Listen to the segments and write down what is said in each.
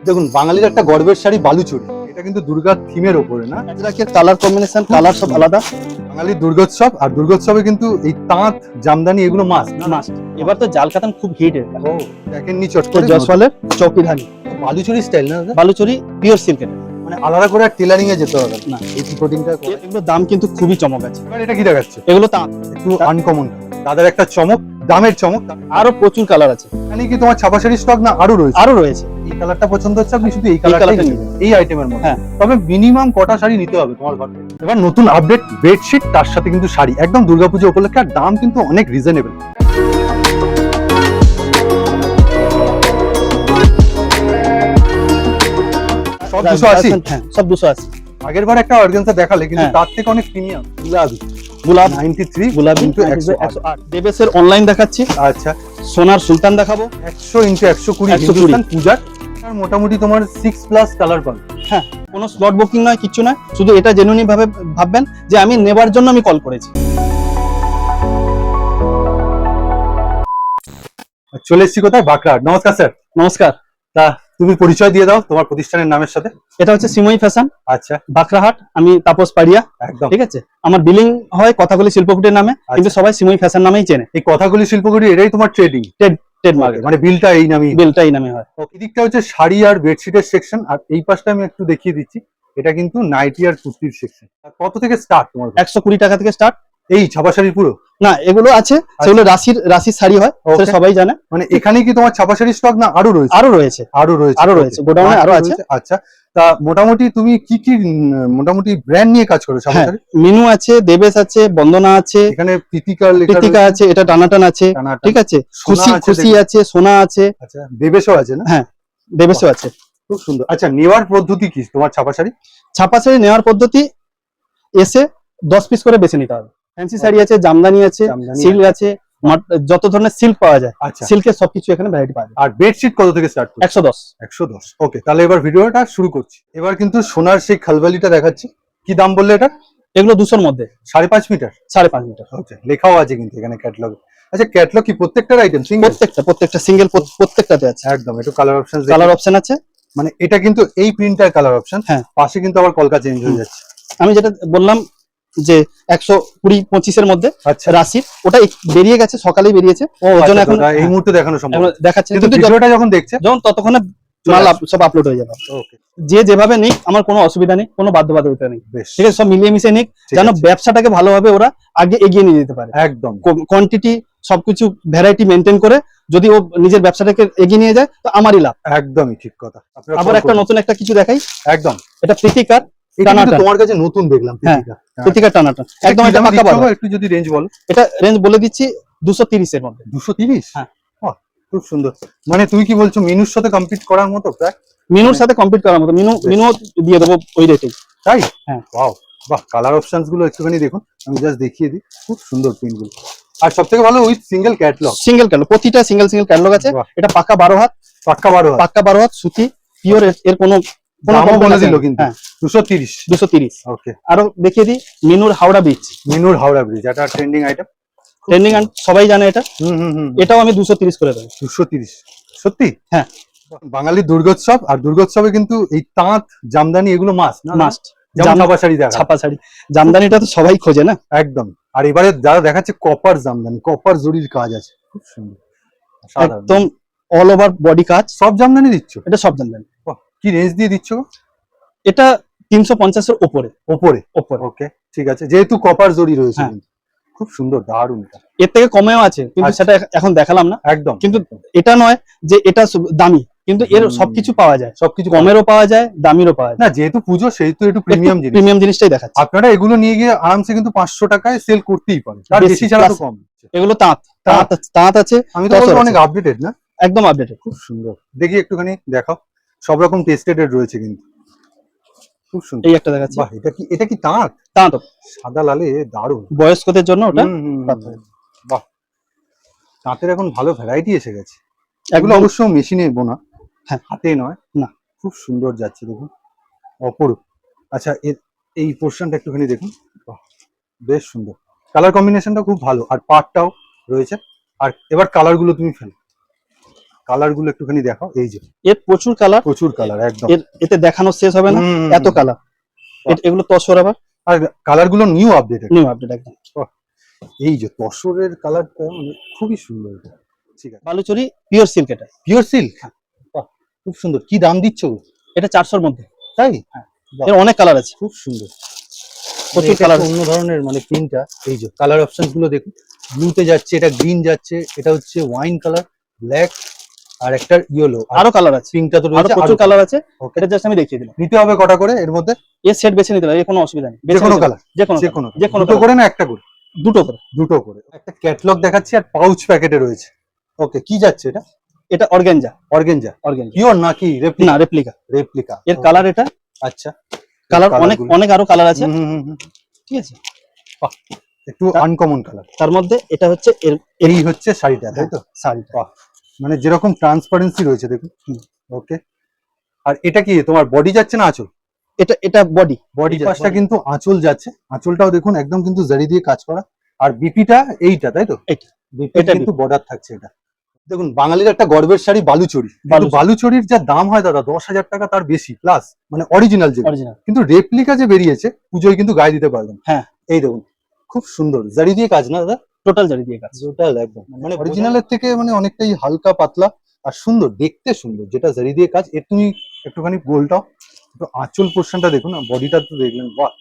দেখুন বাঙালির একটা গর্বের শাড়ি বালুচরী, এটা কিন্তু দুর্গার থিমের ওপরে না, কালার কম্বিনেশন, কালার সব আলাদা। বাঙালির দুর্গোৎসব, আর দুর্গোৎসবে কিন্তু এই তাঁত জামদানি এগুলো মাস্ট না। মাস্ট। এবার তো জাল কাতান খুব হিট এটা। ও দেখেননি চট করে জয়সওয়ালের চৌকিধানি বালুচরী স্টাইল না দাদা? বালুচরি পিওর সিল্কের। মানে আলাদা করে টেলারিং এ যেতে হবে না। এই কোটিংটা। এগুলোর দাম কিন্তু খুবই চমক আছে। এবার এটা কি দেখাচ্ছে? এগুলো তাঁত, একটু আনকমন, দাদার একটা চমক, দামের চমক। আরো প্রচুর কালার আছে। এখানে কি তোমার ছাপা শাড়ির স্টক না আরো রয়েছে? আরো রয়েছে। এই কালারটা পছন্দ হচ্ছে, আপনি শুধু এই কালারটা কালারটাই নিবেন। এই আইটেমের মধ্যে। হ্যাঁ। তবে মিনিমাম কটা শাড়ি নিতে হবে তোমার ঘর থেকে? এবার নতুন আপডেট বেডশিট, তার সাথে কিন্তু শাড়ি, একদম দুর্গাপুজো উপলক্ষে, আর দাম কিন্তু অনেক রিজনেবল। সব 280? হ্যাঁ, সব 280। আগের বার একটা অর্গানজা দেখালে, কিন্তু হ্যাঁ। তার থেকে অনেক প্রিমিয়াম। গুলাবি গোলাপ 93, গোলাপি কিন্তু 108। দেবেশের অনলাইন দেখাচ্ছি, আচ্ছা সোনার সুলতান দেখাবো। 100 × 120 120 হিন্দুস্তান পূজার। আর মোটামুটি তোমার 6+ কালার পাবে। হ্যাঁ, কোনো স্লট বুকিং নয়, কিচ্ছু নয়, শুধু এটা জেনুইনলি ভাবে ভাববেন যে আমি নেবার জন্য আমি কল করেছি। চলে এসেছি কোথায়? বাঁকড়াহাট। নমস্কার স্যার। নমস্কার। তা তুমি পরিচয় দিয়ে দাও তোমার প্রতিষ্ঠানের নামের সাথে। এটা হচ্ছে সিমই ফ্যাশন, আচ্ছা বাঁকড়াহাট। আমি তাপস পাড়িয়া, একদম। ঠিক আছে। আমার বিলিং হয় কথাগুলি শিল্পকুটির নামে, কিন্তু সবাই সিমই ফ্যাশন নামেই চেনে। এই কথাগুলি শিল্পগুড়ি, এটাই তোমার ট্রেডিং ট্রেডমার্ক, মানে বিলটা এই নামেই। বিলটা এই নামে হয়। এই দিকটা হচ্ছে শাড়ি আর বেডশিটের সেকশন, আর এই পাশটা আমি একটু দেখিয়ে দিচ্ছি, এটা কিন্তু নাইটি আর কুর্তির সেকশন। কত থেকে স্টার্ট তোমার? 120 টাকা থেকে স্টার্ট। এই ছাপা শাড়ির পুরো? না, এগুলো আছে, সেগুলো রাশির শাড়ি হয়, সেটা সবাই জানে। মানে এখানে কি তোমার ছাপা শাড়ির স্টক না আরো রয়েছে? আরো রয়েছে, আরো রয়েছে গোডাউনে আরো আছে। আচ্ছা, তা মোটামুটি তুমি কি কি মোটামুটি ব্র্যান্ড নিয়ে কাজ করো ছাপা হ্যাঁ, শাড়ি? মিনু আছে, দেবেশ আছে, বন্দনা আছে, এখানে কৃতিকা আছে, এটা টানাটান আছে, ঠিক আছে। খুশি আছে, সোনা আছে। আচ্ছা, দেবেশও আছে না? হ্যাঁ, দেবেশও আছে। খুব সুন্দর। আচ্ছা, নেওয়ার পদ্ধতি কি তোমার ছাপা শাড়ি? ছাপা শাড়ি নেওয়ার পদ্ধতি, এসে 10 পিস করে বেছে নিতে হবে। ফ্যান্সি শাড়ি আছে, জামদানি আছে, সিল্ক আছে, যত ধরনের সিল্ক পাওয়া যায়, আচ্ছা, সিল্কের সবকিছু এখানে ভ্যারাইটি পাওয়া যায়। আর বেডশিট কত থেকে স্টার্ট করছে? 110। 110। ওকে, তাহলে এবার ভিডিওটা শুরু করছি। এবার কিন্তু সোনার সেই খালবালিটা দেখাচ্ছি। কি দাম বললে এটা? এগুলো 200-র মধ্যে, 5.5 মিটার। 5.5 মিটার। ওকে, লেখাও আছে কিন্তু এখানে ক্যাটালগ। আচ্ছা, ক্যাটালগ কি প্রত্যেকটার আইটেম সিঙ্গেল? প্রত্যেকটা সিঙ্গেল, প্রত্যেকটাতে আছে। একদম। একটু কালার অপশন, কালার অপশন আছে। মানে এটা কিন্তু এই প্রিন্টার কালার অপশন। হ্যাঁ, পাশে কিন্তু আবার কলকা চেঞ্জ হয়ে যাচ্ছে। আমি যেটা বললাম যে 120-25-এর মধ্যে আচ্ছা, রাশি, ওটা বেরিয়ে গেছে, সকালেই বেরিয়েছে, ওর জন্য এখন এই মুহূর্তে দেখানো সম্ভব এখন দেখাচ্ছে, কিন্তু কিন্তু ভিডিওটা যখন দেখছে যখন ততক্ষণে মাল সব আপলোড হয়ে যাবে। ওকে, যে যেভাবে নিক আমার কোনো অসুবিধা নেই, কোনো বাধ্যবাধকতা নেই, বেশ, ঠিক আছে। সব মিলিয়ে মিশিয়ে নিক, ঠিক যেন আছে। ব্যবসাটাকে ভালোভাবে ওরা আগে এগিয়ে নিয়ে যেতে পারে। একদম কোয়ান্টিটি সবকিছু ভ্যারাইটি মেনটেন করে যদি ও নিজের ব্যবসাটাকে এগিয়ে নিয়ে যায়, তো আমারই লাভ। একদমই ঠিক কথা। আপনারা আবার একটা নতুন একটা কিছু দেখাই, একদম। এটা প্রীতিকার এটা কিন্তু টানাটান। তোমার কাছে নতুন দেখলাম। হ্যাঁ, প্রীতিকার টানাটান, একদম এটা পাকা বারো। একটু যদি রেঞ্জ বলো। এটা রেঞ্জ বলে দিচ্ছি 230-এর মধ্যে। 230? হ্যাঁ। বাহ, খুব সুন্দর। মানে তুমি কি বলছো মিনুর সাথে কম্পিট করার মতো প্রায়? মিনুর সাথে কম্পিট করার মতো, মিনু দিয়ে দেবো ওই রেটেই। তাই? হ্যাঁ। ওয়াও, বাহ, কালার অপশনস গুলো একটুখানি দেখুন, আমি জাস্ট দেখিয়ে দিই। খুব সুন্দর প্রিন্ট গুলো, আর সবথেকে ভালো with single catalogue. Single catalogue, প্রতিটা সিঙ্গেল ক্যাটালগ আছে। এটা পাকা 12 হাত, পাক্কা 12 হাত, পাক্কা 12 হাত সুতি পিওর। এর কোনো দামও বলে দিল কিন্তু। হ্যাঁ, 230। 230। ওকে, আরো দেখিয়ে দিই মিনুর হাওড়া ব্রিজ। মিনুর হাওড়া ব্রিজ, এটা ট্রেন্ডিং আইটেম, ট্রেন্ডিং, সবাই জানে এটা। হুম। এটাও আমি 230 করে দেবো। 230? সত্যি? হ্যাঁ। বাঙালির দুর্গোৎসব, আর দুর্গোৎসবে কিন্তু এই তাঁত জামদানি এগুলো মাস্ট। যেমন ছাপা শাড়ি দেখা, ছাপা শাড়ি জামদানিটা তো সবাই খোঁজে না। একদম। আর এবারে যারা দেখাচ্ছে কপার জামদানি, কপার জরির কাজ আছে, খুব সুন্দর, একদম অল ওভার বডি কাজ। সব জামদানি দিচ্ছ? এটা সব জামদানি। কি রেঞ্জ দিয়ে দিচ্ছ? এটা 350-এর উপরে। ওপরে? ওকে, ঠিক আছে, যেহেতু কপার জরি রয়েছে। হ্যাঁ। কিন্তু খুব সুন্দর, দারুণ। এর থেকে কমেও আছে, কিন্তু সেটা এখন দেখালাম না। একদম। কিন্তু এটা নয় যে এটা দামি, কিন্তু এর সবকিছু পাওয়া যায়, সবকিছু কমেরও পাওয়া যায়, দামিরও পাওয়া যায়। না, যেহেতু পুজো সেহেতু একটু প্রিমিয়াম জিনিসটাই দেখাচ্ছে। আপনারা এগুলো নিয়ে গিয়ে আরামসে কিন্তু 500 টাকায় সেল করতেই পারেন, তার বেশি ছাড়া তো কম। এগুলো তাঁত আছে। আমি তো বলবো অনেক আপডেটেড না? একদম আপডেটেড, খুব সুন্দর। দেখি একটুখানি দেখাও, সব রকম টেস্টেড রয়েছে কিন্তু, খুব সুন্দর। এই একটা দেখাচ্ছি। বাহ, এটা কি তাঁত? তাঁত সাদা লালে, দারুণ। বয়স্কদের জন্য ওটা। বাহ, তাঁতের এখন ভালো ভ্যারাইটি এসে গেছে। এগুলো অবশ্য মেশিনে বোনা, হ্যাঁ, হাতে নয়। না, খুব সুন্দর যাচ্ছে, দেখুন, অপরূপ। আচ্ছা, এই পোর্শনটা একটুখানি দেখুন, বাহ, বেশ সুন্দর। কালার কম্বিনেশনটা খুব ভালো, আর পাটটাও রয়েছে। আর এবার কালার গুলো তুমি ফেলো। কালার গুলো একটুখানি দেখাও। এই যে এর প্রচুর কালার, প্রচুর কালার একদম। এতে দেখানো শেষ হবে না, এত কালার। এগুলো তসর, আবার আর কালার গুলো নিউ আপডেটেড। নিউ আপডেট একদম। এই যে তসরের কালারটা মানে খুবই সুন্দর। ঠিক আছে, বালুচরি পিওর সিল্ক, এটা পিওর সিল্ক, খুব সুন্দর। কি দাম দিচ্ছ? এটা 400 এর মধ্যে। তাই? এর অনেক কালার আছে, খুব সুন্দর। প্রচুর কালার, অন্য ধরনের মানে প্রিন্টটা। এই যে কালার অপশন গুলো দেখুন, ব্লুতে যাচ্ছে, এটা গ্রিন যাচ্ছে, এটা হচ্ছে ওয়াইন কালার, ব্ল্যাক, আর একটা ইয়েলো। আরো কালার আছে, পিঙ্কটা তো আরো রয়েছে, প্রচুর কালার আছে। ওকে, এটা জাস্ট আমি দেখিয়ে দিলাম। নিতে হবে কটা করে এর মধ্যে? এর সেট বেছে নিতে হবে, এর কোনো অসুবিধা নেই। যে কোনো কালার, যে কোনো দুটো করে না একটা করে? দুটো করে। দুটো করে। একটা ক্যাটালগ দেখাচ্ছি আর পাউচ প্যাকেটে রয়েছে। ওকে, কি যাচ্ছে এটা? এটা অর্গানজা। অর্গানজা পিওর নাকি না, রেপ্লিকা? রেপ্লিকা। এর কালার এটা। আচ্ছা, কালার অনেক অনেক আরো কালার আছে, ঠিক আছে। একটু আনকমন কালার। তার মধ্যে এটা হচ্ছে এই হচ্ছে শাড়িটা, তাই তো? শাড়িটা মানে যেরকম ট্রান্সপারেন্সি রয়েছে দেখুন। ওকে, আর এটা কি তোমার বডি যাচ্ছে না আঁচল? এটা বডি পাশটা কিন্তু আঁচল যাচ্ছে। আঁচলটাও দেখুন একদম কিন্তু জারি দিয়ে কাজ করা। আর বিপিটা এইটা, তাই তো? এটা কিন্তু বর্ডার থাকছে। এটা দেখুন, বাঙালির একটা গর্বের শাড়ি বালুচরি। বালুচরির যা দাম হয় দাদা 10,000 টাকা, তার বেশি প্লাস, মানে অরিজিনাল যে। কিন্তু রেপ্লিকা যে বেরিয়েছে পুজোয় কিন্তু গায়ে দিতে পারবেন। হ্যাঁ, এই দেখুন খুব সুন্দর জারি দিয়ে কাজ না দাদা? টোটাল জারি দিয়ে কাজ, টোটাল একদম। মানে অরিজিনালের থেকে মানে অনেকটাই হালকা পাতলা আর সুন্দর, দেখতে সুন্দর যেটা জারি দিয়ে কাজ। এর তুমি একটুখানি গোলটাও, একটু আঁচল পোর্শনটা দেখুন, বডিটা তো দেখলেন, বাহ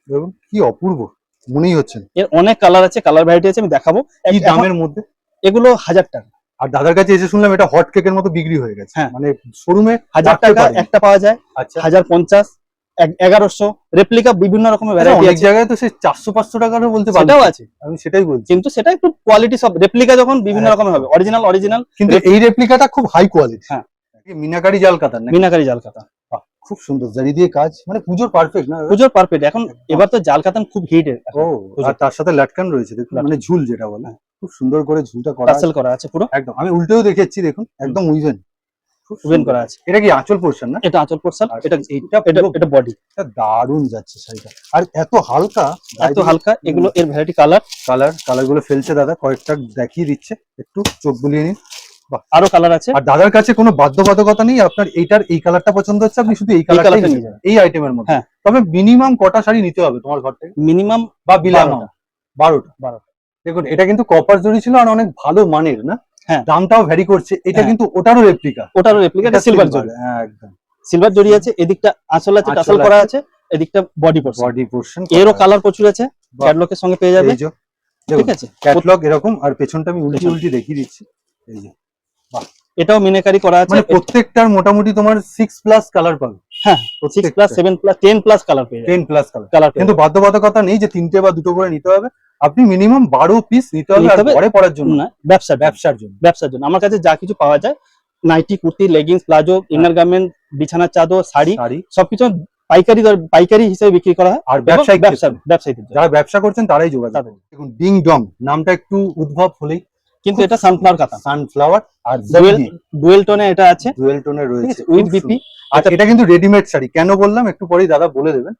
দেখুন কি অপূর্ব মনেই হচ্ছে। এর অনেক কালার আছে, কালার ভ্যারাইটি আছে, আমি দেখাবো। এই দামের মধ্যে এগুলো 1000 টাকা। আর দাদার কাছে এসে শুনলাম এটা হট কেকের মতো বিক্রি হয়ে গেছে। হ্যাঁ, মানে শোরুমে 1000 টাকা একটা পাওয়া যায়। আচ্ছা, 1050, 1100 রেপ্লিকা বিভিন্ন রকমের ভ্যারাইটি আছে। অনেক জায়গায় তো সে 400-500 টাকারও বলতে পারো। সেটাও আছে, আমি সেটাই বলছি। কিন্তু সেটা একটু কোয়ালিটি, সব রেপ্লিকা যখন বিভিন্ন রকমের হবে, অরিজিনাল। কিন্তু এই রেপ্লিকাটা খুব হাই কোয়ালিটি। হ্যাঁ, মিনাকারি জাল কাতা না? মিনাকারি জাল কাতা, খুব সুন্দর জারি দিয়ে কাজ, মানে পুজোর পারফেক্ট না? পুজোর পারফেক্ট। এখন এবার তো জাল কাতান খুব হিট। ও, আর তার সাথে লাটকান রয়েছে দেখুন, মানে ঝুল যেটা বলে, খুব সুন্দর করে ঝুলটা করা আছে, করা আছে পুরো একদম। আমি উল্টেও দেখেছি দেখুন, একদম উইভেন করা আছে। এটা কি আঁচল পোরশন না? এটা আঁচল পোরশন, এটা বডি। এটা দারুণ যাচ্ছে শাড়িটা, আর এত হালকা। এগুলো এর ভ্যারাইটি কালার গুলো ফেলছে দাদা, কয়েকটা দেখিয়ে দিচ্ছে, একটু চোখ বুলিয়ে নিন। আরো কালার আছে। আর দাদার কাছে কোনো বাধ্যবাধকতা নেই, আপনার এইটার এই কালারটা পছন্দ হচ্ছে, আপনি শুধু এই কালারটা নিয়ে যাবেন এই আইটেমের মধ্যে। তবে মিনিমাম কটা শাড়ি নিতে হবে তোমার ঘর থেকে? মিনিমাম বা বিলা 12টা। দেখুন এটা কিন্তু কপার জরি ছিল, আর অনেক ভালো মানের না? হ্যাঁ, দামটাও ভ্যারি করছে। এটা কিন্তু ওটারও রেপ্লিকা। এটা সিলভার জরি। একদম সিলভার জরি আছে। এদিকটা আঁচল আছে, টাসেল করা আছে। এদিকটা বডি পোরশন। এরও কালার প্রচুর আছে, ক্যাটালগের সঙ্গে পেয়ে যাবে। ঠিক আছে, ক্যাটালগ এরকম। আর পেছনটা আমি উল্টি দেখিয়ে দিচ্ছি। এই যে এটাও মিনাকারি করা আছে। মানে প্রত্যেকটার মোটামুটি তোমার 6+ কালার পাবে। হ্যাঁ, 6+, 7+, 10+ কালার পেয়ে যাবে। 10+ কালার। কিন্তু বাধ্যবাধকতা নেই যে 3টে বা 2টো করে নিতে হবে। আপনি মিনিমাম 12 পিস নিতে হবে। আর পরে পরার জন্য না, ব্যবসার জন্য। আমার কাছে যা কিছু পাওয়া যায়, nightie, kurti, leggings, palazzo, inner garment, বিছানার চাদর, শাড়ি সবকিছু পাইকারি হিসেবে বিক্রি করা হয়। আর ব্যবসায়ী যারা ব্যবসা করছেন তারাই যোগাযোগ করুন। দেখুন ডিং ডং নামটা একটু উদ্ভব হলেই, কিন্তু এটা সানফ্লাওয়ার কাতা। সানফ্লাওয়ার আর ডুয়েল টোনে এটা আছে, ডুয়েল টোনে রয়েছে উইথ বিপি। আর এটা কিন্তু রেডিমেড শাড়ি। কেন বললাম একটু পরেই দাদা বলে দেবেন।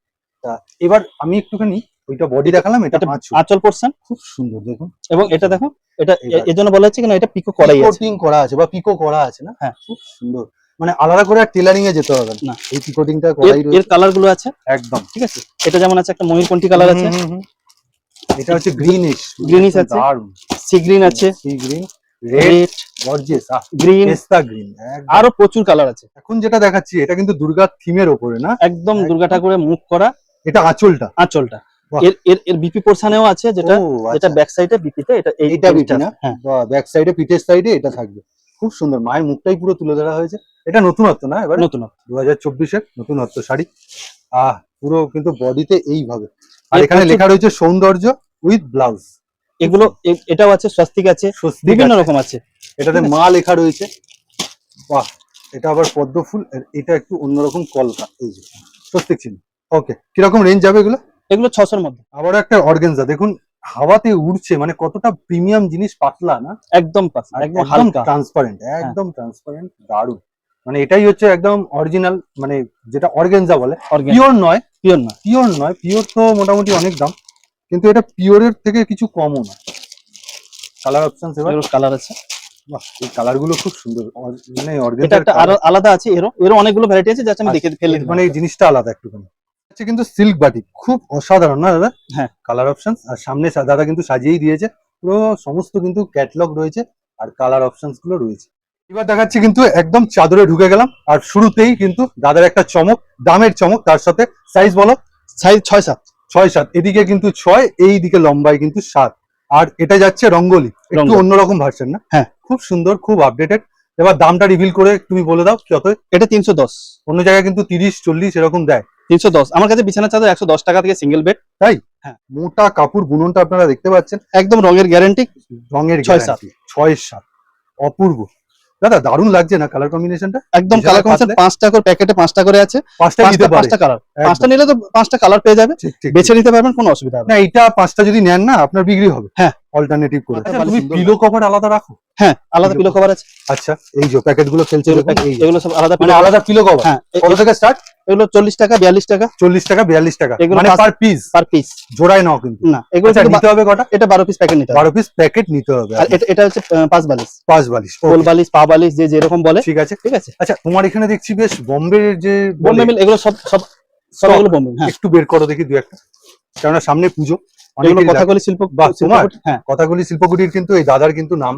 তা এবার আমি একটুখানি ওইটা বডি দেখালাম, এটা আঁচল পোরশন খুব সুন্দর দেখুন। এবং এটা দেখো, এটা এজন্য বলা হচ্ছে কিনা, এটা পিকো করাই আছে, কোটিং করা আছে বা পিকো করা আছে না? হ্যাঁ, খুব সুন্দর। মানে আলাদা করে আর টেলারিং এ যেতে হবে না, এই পিকোটিংটা করাই রয়েছে। এর কালার গুলো আছে একদম, ঠিক আছে। এটা যেমন আছে, একটা ময়ূরকণ্ঠী কালার আছে। এটা হচ্ছে গ্রিনিশ আছে, সি গ্রিন আছে, sea green, red, gorgeous green, পেস্তা গ্রিন, আরো প্রচুর কালার আছে। এখন যেটা দেখাচ্ছি এটা কিন্তু দুর্গা থিমের উপরে না? একদম দুর্গা ঠাকুরের মুখ করা। এটা আঁচলটা এর বিপি পোরশনেও আছে, যেটা ব্যাক সাইডে বিপিতে, এইটা বিপি না? ব্যাক সাইডে, পিঠের সাইডে এটা থাকবে। খুব সুন্দর, মায়ের মুখটাই পুরো তুলে ধরা হয়েছে। এটা নতুনত্ব না? এবার নতুনত্ব 2024-এর নতুনত্ব শাড়ি। পুরো কিন্তু বডিতে এইভাবে, আর এখানে লেখা রয়েছে সৌন্দর্য উইথ ব্লাউজ। এগুলো এটাও আছে, স্বস্তিক আছে, বিভিন্ন রকম আছে। এটাতে মা লেখা রয়েছে। বাহ, এটা আবার পদ্ম ফুল, এটা একটু অন্যরকম কলকা। এই যে স্বস্তিক চিহ্ন। ওকে, কিরকম রেঞ্জ যাবে এগুলো? 600-র মধ্যে। আবার একটা অর্গানজা দেখুন, হাওয়াতে উড়ছে, মানে কতটা প্রিমিয়াম জিনিস, পাতলা না? একদম পাতলা, একদম হালকা, ট্রান্সপারেন্ট, একদম ট্রান্সপারেন্ট, দারুণ। মানে এটাই হচ্ছে একদম অরিজিনাল, মানে যেটা অর্গানজা বলে। পিওর নয়, পিওর তো মোটামুটি অনেক দাম, কিন্তু এটা পিওরের থেকে কিছু কমও না। কালার অপশন, এবার কালার আছে। বাহ, এই কালার গুলো খুব সুন্দর, মানে এটা অর্গানজার একটা আরো আলাদা আছে, এরও অনেকগুলো ভ্যারাইটি আছে, যাচ্ছে আমি দেখে ফেলে দিলাম। মানে এই জিনিসটা আলাদা একটুখানি। আচ্ছা, কিন্তু সিল্ক বাটিক খুব অসাধারণ না দাদা? হ্যাঁ। কালার অপশন আর সামনে দাদা কিন্তু সাজিয়েই দিয়েছে, পুরো সমস্ত কিন্তু ক্যাটলগ রয়েছে আর কালার অপশনস গুলো রয়েছে। এবার দেখাচ্ছি কিন্তু একদম চাদরে ঢুকে গেলাম, আর শুরুতেই কিন্তু দাদার একটা চমক, দামের চমক, তার সাথে সাইজ বলো। সাইজ 6-7। 6-7, এদিকে কিন্তু 6, এই দিকে লম্বায় কিন্তু 7। আর এটা যাচ্ছে রঙ্গোলি, একটু রঙ্গোলি। অন্যরকম ভার্সন না? হ্যাঁ। খুব সুন্দর, খুব আপডেটেড। এবার দামটা রিভিল করে তুমি বলে দাও কত। এটা 310। অন্য জায়গায় কিন্তু 30-40 এরকম দেয়। 310, আমার কাছে বিছানা চাদর 110 টাকা থেকে সিঙ্গেল বেড। তাই? হ্যাঁ। মোটা কাপড়, বুননটা আপনারা দেখতে পাচ্ছেন, একদম রঙের গ্যারান্টি। রঙের 6-7। 6-7, অপূর্ব দাদা, দারুণ লাগছে না কালার কম্বিনেশনটা? একদম কালার কম্বিনেশন 5টা করে প্যাকেটে 5টা করে আছে, 5টা নিতে পারে। 5টা কালার, 5টা নিলে তো 5টা কালার পেয়ে যাবে, ঠিক ঠিক বেছে নিতে পারবেন, কোনো অসুবিধা হবে না। এটা 5টা যদি নেন না, আপনার বিক্রি হবে। হ্যাঁ। অল্টারনেটিভ করে। আচ্ছা, তুমি সুন্দর পিলো কভার আলাদা রাখো? হ্যাঁ, আলাদা পিলো কভার আছে। আচ্ছা, এই যে প্যাকেট গুলো ফেলছে, এগুলো সব আলাদা, মানে আলাদা পিলো কভার। হ্যাঁ, কত থেকে স্টার্ট? এগুলো 40 টাকা, 42 টাকা। 40 টাকা, 42 টাকা, এগুলো মানে পার পিস? পার পিস, জোড়ায় নাও কিন্তু না এগুলো আচ্ছা, নিতে হবে কটা? এটা 12 পিস প্যাকেট নিতে হবে। 12 পিস প্যাকেট নিতে হবে। আর এটা হচ্ছে 5 বালিশ, 5 বালিশ, কোল বালিশ, পা বালিশ, যে যেরকম বলে। ঠিক আছে ঠিক আছে। আচ্ছা, তোমার এখানে দেখছি বেশ বোম্বে যে বোম্বে মিল, এগুলো সব সব সব এগুলো বোম্বে। হ্যাঁ, একটু বের করো দেখি দু একটা, কেননা সামনে পুজো। এগুলো কথাগুলি শিল্প। বাহ, তোমার হ্যাঁ, কথাগুলি শিল্পকুটির কিন্তু এই দাদার কিন্তু নাম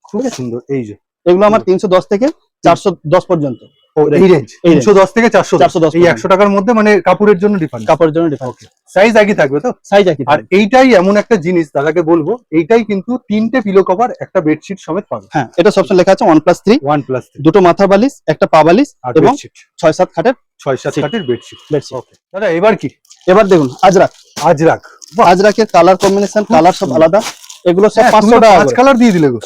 খুব সুন্দর। এই যে এগুলো আমার 310 থেকে 410 পর্যন্ত। এই রেঞ্জ 310 থেকে 410, এই 100 টাকার মধ্যে, মানে কাপড়ের জন্য ডিফারেন্স। কাপড়ের জন্য ডিফারেন্ট। সাইজ একই থাকবে তো? সাইজ একই। আর এইটাই এমন একটা জিনিস দাদাকে বলবো, এইটাই কিন্তু 3টে পিলো কভার, একটা বেডশিট সমেত পাবে। হ্যাঁ, এটা সবসময় লেখা আছে 1+3, 1+3, দুটো মাথা বালিশ, একটা পা বালিশ, আর এবং বেডশিট 6-7 খাটের 6-7 কাঠের বেডশিট। বেডশিট। ওকে দাদা, এবার কি? এবার দেখুন আজরাক। আজরাক, আজরাকের কালার কম্বিনেশন, কালার সব আলাদা। এগুলো সব হ্যাঁ, 500 টাকা 5 কালার দিয়ে দিলে গো।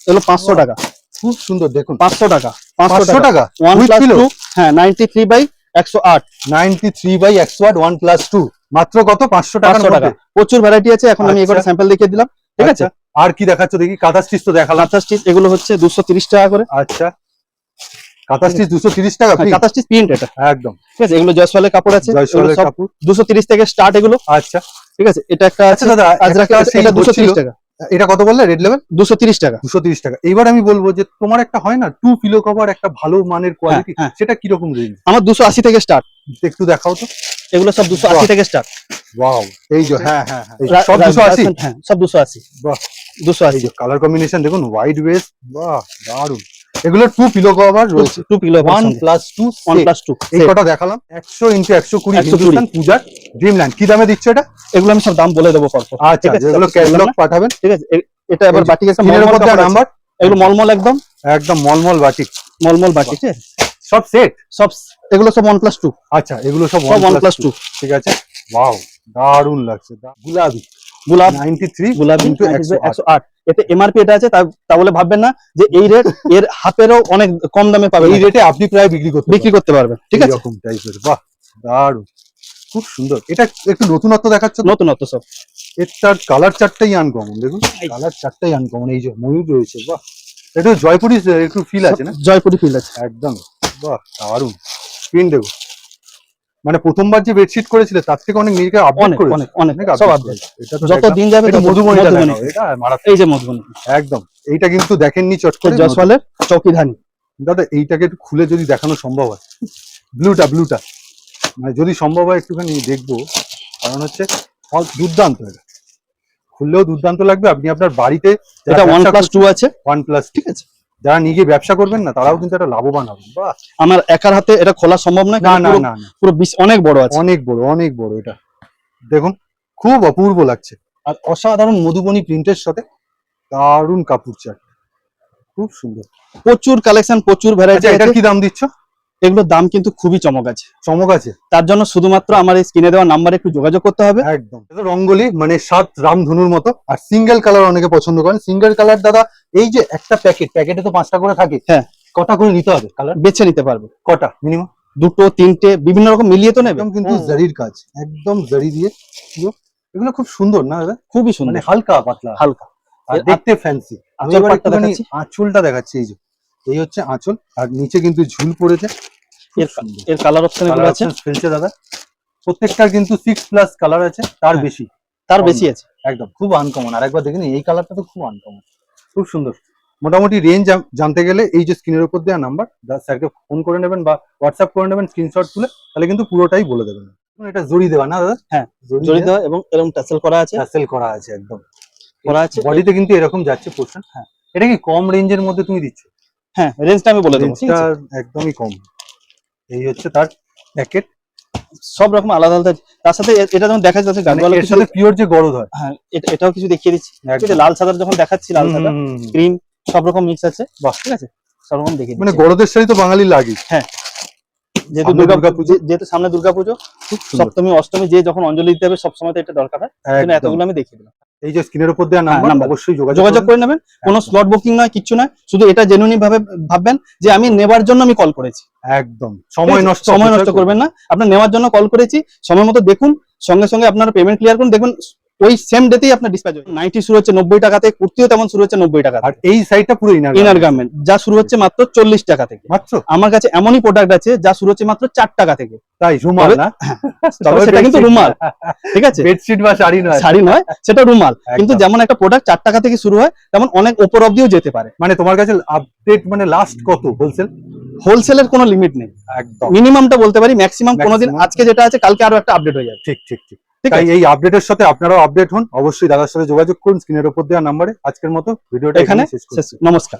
এগুলো 500 টাকা। খুব সুন্দর, দেখুন 500 টাকা। 500 টাকা 1+2, হ্যাঁ 93/108। 93/108, 1+2, মাত্র কত? 500 টাকার মধ্যে। প্রচুর ভ্যারাইটি আছে, এখন আমি এগুলো আচ্ছা। স্যাম্পল দেখিয়ে দিলাম। ঠিক আছে। আচ্ছা, আর কি দেখাচ্ছ দেখি? কাঁথা স্টিচ তো দেখালাম। কাঁথা স্টিচ এগুলো হচ্ছে 230 টাকা করে। আচ্ছা, কাঁথা স্টিচ 230 টাকা পিস? কাঁথা স্টিচ প্রিন্ট এটা। একদম, ঠিক আছে। এগুলো জয়সওয়ালের কাপড় আছে, জয়সওয়ালের সব কাপড়। 230 থেকে স্টার্ট এগুলো। আচ্ছা ঠিক আছে। এটা একটা আছে আচ্ছা দাদা, আজরাক, এটা 230 টাকা। এটা কত বললে রেড লেভেল? 230 টাকা। 230 টাকা। এবার আমি বলবো যে তোমার একটা হয় না 2 পিলো কভার, একটা ভালো মানের কোয়ালিটি, হ্যাঁ। সেটা কিরকম রেঞ্জ? আমার 280 থেকে স্টার্ট। একটু দেখাও তো। এগুলো সব 280 থেকে স্টার্ট। ওয়াও, এই যে হ্যাঁ হ্যাঁ হ্যাঁ, সব 280? হ্যাঁ, সব 280। বাহ, 280। এই যে কালার কম্বিনেশন দেখুন, হোয়াইট ওয়েস্ট, বাহ দারুন। এগুলো 2 পিলো কভার রয়েছে, 2 পিলো 1+2, 1+2। এই কটা দেখালাম। 100x120 হিন্দুস্তান পূজার ড্রিমল্যান্ড। কি দামে দিচ্ছ এটা? এগুলো আমি সব দাম বলে দেবো পরপর। আচ্ছা, যেগুলো ক্যাটালগ পাঠাবেন। ঠিক আছে। এটা এবার বাটিক একটা স্ক্রিনের উপর দেওয়া নাম্বার। নাম্বার, এগুলো মলমল, একদম একদম মলমল বাটিক, মলমল বাটিক। ঠিক আছে। সব সেট, সব এগুলো সব 1+2। আচ্ছা, এগুলো সব সব 1+2। ঠিক আছে। ওয়াও, দারুন লাগছে। গুলাবি, গোলাপ 93, গোলাপি কিন্তু 108। এতে এমআরপি এটা আছে, তা বলে ভাববেন না যে এই রেট, এর হাফেরও অনেক কম দামে পাবেন। এই রেটে আপনি প্রায় বিক্রি করতে পারবেন। ঠিক আছে। এরকম টাইপের, বাহ দারুন, খুব সুন্দর। এটা একটু নতুনত্ব দেখাচ্ছ তো? নতুনত্ব সব। এটার কালার চারটাই আনকমন, দেখুন কালার চারটাই আনকমন। এই যে ময়ূর রয়েছে, বাহ, এটা জয়পুরি একটু ফিল আছে না? জয়পুরি ফিল আছে একদম, বাহ দারুন। প্রিন্ট দেখো, মানে প্রথমবার যে বেডশিট করেছিলে তার থেকে অনেক নিজেকে আপডেট অনেক করেছে। অনেক অনেক update সব আপডেট। করেছে। এটা তো যত দেখলাম। দিন যাবে এটা তত মধুবনীটা মধুবনী। দেখাও, এটা মারাত্মক। এই যে মধুবনী, একদম, এইটা কিন্তু দেখেননি চট করে। জয়সওয়ালের চৌকিধানি। দাদা এইটাকে একটু খুলে যদি দেখানো সম্ভব হয়, ব্লুটা মানে যদি সম্ভব হয় একটুখানি দেখবো, কারণ হচ্ছে দুর্দান্ত। এটা খুললেও দুর্দান্ত লাগবে। আপনি আপনার বাড়িতে, এটা 1+2 আছে। 1+, ঠিক আছে। যারা নিজে ব্যবসা করবেন না, তারাও কিন্তু একটা লাভবান হবে। বাহ, আমার একার হাতে এটা খোলা সম্ভব নয়, না না পুরো- না না, পুরো অনেক বড় আছে। অনেক বড়, অনেক বড়। এটা দেখুন, খুব অপূর্ব লাগছে, আর অসাধারণ মধুবনী প্রিন্টের সাথে দারুণ কাপড় চাট, খুব সুন্দর। প্রচুর কালেকশন, প্রচুর ভ্যারাইটি আচ্ছা, আছে। এটার কি দাম দিচ্ছ? এগুলোর দাম কিন্তু খুবই চমক আছে। চমক আছে? তার জন্য শুধুমাত্র আমার এই স্ক্রিনে দেওয়া নাম্বারে একটু যোগাযোগ করতে হবে। একদম, এটা রঙ্গোলি, মানে 7 রামধনুর মতো। আর সিঙ্গেল কালার অনেকে পছন্দ করেন। সিঙ্গেল কালার দাদা, এই যে একটা প্যাকেটে তো 5টা করে থাকে। হ্যাঁ। কটা করে নিতে হবে কালার? বেছে নিতে পারবে। কটা মিনিমাম? 2, 3টে বিভিন্ন রকম মিলিয়ে তো নেবে। একদম কিন্তু জারির কাজ, একদম জারি দিয়ে পুরো। এগুলো খুব সুন্দর না দাদা? খুবই মানে সুন্দর, হালকা পাতলা, হালকা, আর দেখতে ফ্যান্সি। আমি আঁচল এবার পাটটা একটুখানি দেখাচ্ছি। আঁচলটা দেখাচ্ছি। এই যে এই হচ্ছে আঁচল, আর নিচে কিন্তু ঝুল পড়েছে। খুব সুন্দর। এর কালার অপশন এগুলো কালার আছে। অপশন ফেলছে দাদা, প্রত্যেকটার কিন্তু 6+ কালার আছে, তার হ্যাঁ। বেশি। তার বেশি আছে। একদম খুব আনকমন। আর একবার দেখেন এই কালারটা তো খুব আনকমন, খুব সুন্দর। মোটামুটি রেঞ্জ জানতে গেলে এই যে স্ক্রিনের উপর দেওয়া নাম্বার স্যারকে ফোন করে নেবেন বা হোয়াটসঅ্যাপ করে নেবেন স্ক্রিনশট তুলে, তাহলে কিন্তু পুরোটাই বলে দেবেন। এটা জড়ি দেওয়া না দাদা? হ্যাঁ, জড়ি দেওয়া এবং এরকম টাসেল করা আছে, টাসেল করা আছে একদম করা আছে। বডিতে কিন্তু এরকম যাচ্ছে পোর্শন। হ্যাঁ, এটা কি কম রেঞ্জের মধ্যে তুমি দিচ্ছ? হ্যাঁ, রেঞ্জটা আমি বলে দেবো, ঠিক আছে? একদমই কম। এই হচ্ছে তার প্যাকেট, সব রকম আলাদা আলাদা। তার সাথে এটা যখন দেখা যাচ্ছে গাছগুলো এর সাথে পিওর যে গরদ হয়। হ্যাঁ, এটাও কিছু দেখিয়ে দিচ্ছি। এটা লাল সাদা যখন দেখাচ্ছি, লাল সাদা ক্রিম সব রকম মিক্স আছে, বাহ, ঠিক আছে, সব রকম দেখিয়ে মানে দিচ্ছি। গরদের শাড়ি তো বাঙালি লাগে। হ্যাঁ, যেহেতু দুর্গাপুজো, যেহেতু সামনে দুর্গাপুজো, সপ্তমী অষ্টমী যে যখন অঞ্জলি দিতে হবে সব সময় তো এটা দরকার হয়, সেজন্য এতগুলো আমি দেখিয়ে দিলাম। এই যে স্ক্রিনের উপর দেওয়া নাম্বার, অবশ্যই যোগাযোগ করে নেবেন। কোনো স্লট বুকিং নয়, কিচ্ছু নয়, শুধু এটা জেনুইন ভাবে ভাববেন যে আমি নেবার জন্য আমি কল করেছি। একদম সময় নষ্ট করবেন না, আপনার নেওয়ার জন্য কল করেছি, সময় মতো দেখুন, সঙ্গে সঙ্গে আপনার পেমেন্ট ক্লিয়ার করুন, দেখবেন ওই সেম ডেতেই আপনার ডিসপ্যাচ হবে। নাইটি শুরু হচ্ছে 90 টাকা থেকে, কুর্তিও তেমন শুরু হচ্ছে 90 টাকা, আর এই সাইডটা পুরো ইনার গার্মেন্ট যা শুরু হচ্ছে মাত্র 40 টাকা থেকে। মাত্র আমার কাছে এমনই প্রোডাক্ট আছে যা শুরু হচ্ছে মাত্র 4 টাকা থেকে। তাই রুমাল না? তবে সেটা কিন্তু রুমাল, ঠিক আছে, বেডশিট বা শাড়ি নয়, শাড়ি নয়, সেটা রুমাল। কিন্তু যেমন একটা প্রোডাক্ট 4 টাকা থেকে শুরু হয়, তেমন অনেক উপর অব্দিও যেতে পারে। মানে তোমার কাছে আপডেট মানে লাস্ট কত হোলসেল? হোলসেলের কোনো লিমিট নেই, একদম মিনিমামটা বলতে পারি, ম্যাক্সিমাম কোনোদিন আজকে যেটা আছে কালকে আরো একটা আপডেট হয়ে যাবে। ঠিক ঠিক ঠিক। তাই এই আপডেটের সাথে আপনারাও আপডেট হন, অবশ্যই দাদার সাথে যোগাযোগ করুন স্ক্রিনের উপর দেওয়া নাম্বারে। আজকের মতো ভিডিওটা এখানে শেষ। নমস্কার।